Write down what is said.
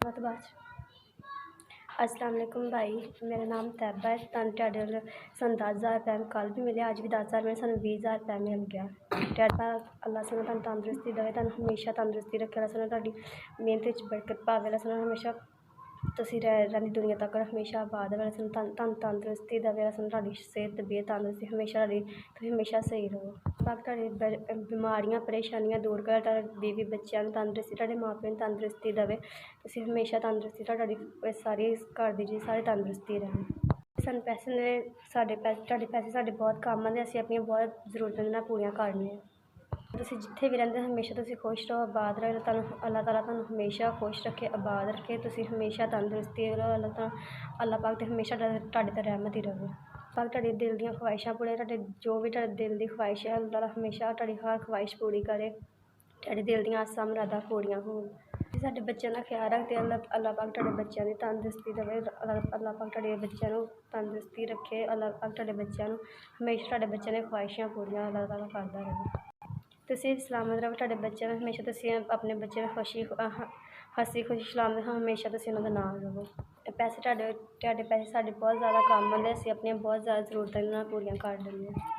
बहुत बात अस्सलाम वालेकुम भाई, मेरा नाम तैयबा है। तुहाडे वल्लों सानूं 10,000 रुपये कल भी मिले, अज भी 10,000 मिले, सानूं 20,000 रुपया मिल गया। तैयबा अल्लाह सानूं तंदुरुस्ती देवे, तुहानूं हमेशा तंदुरुस्ती रखे, अल्लाह सानूं तुहाडी मेहनत च बरकत पावे, अल्लाह सानूं हमेशा तुसीं रहंदी दुनिया तक हमेशा आबाद रवे, सानूं तंदुरुस्ती देवे, सानूं तुहाडी सेहत तबीयत तंदुरुस्ती हमेशा तुसीं हमेशा सही रहो। पाक तुहाडी बीमारियां परेशानियां दूर करे, तुहाडे बीवी बच्चेआं नूं तंदुरुस्ती, तुहाडे मां प्यो नूं तंदुरुस्ती देवे, तुसीं हमेशा तंदुरुस्ती तुहाडी सारी घर दी जी सारी तंदुरुस्ती रहे। सानूं पैसे ने साडे पैसे तुहाडे पैसे साडे बहुत कम्म आंदे, असीं अपनियां बहुत जरूरतां जिन्नां पूरियां करने आं। तुसीं जित्थे भी रहिंदे हमेशा तुसीं खुश रहो, आबाद रहो, तुहानूं अल्लाह ताला तुहानूं हमेशा खुश रखे, आबाद रखे, तुसीं हमेशा तंदुरुस्ती रहो। अल्लाह पाक ते हमेशा तुहाडे ते रहमत ही रवे। पाक तुहाडी दिल दियां ख्वाहिशां पूरियां, तुहाडे जो भी तुहाडे दिल दी ख्वाहिश है, अल्लाह ताला हमेशा तुहाडी हर ख्वाहिश पूरी करे, तुहाडे दिल दियां आसां मुरादां पूरियां होन। साडे बच्चेआं दा ख्याल रखदे, अल्लाह पाक तुहाडे बच्चेआं दी तंदुरुस्ती देवे, अल्लाह पाक तुहाडे बच्चेआं नूं तंदुरुस्ती रखे, अल्लाह पाक तुहाडे बच्चेआं नूं हमेशा तुहाडे बच्चेआं दियां ख्वाहिशां पूरियां अल्लाह ताला करदा रवे। तुसीं सलामत रवो, तुहाडे बच्चेआं नूं हमेशा तुसीं अपने बच्चेआं नूं हस्सी खुशी सलामत हमेशा तुसीं उन्हां दा नाल रवो। पैसे तुहाडे पैसे साडे बहुत ज़्यादा कम्म आंदे, असीं अपनियां बहुत ज़्यादा जरूरतां पूरियां कर लैन्ने आं।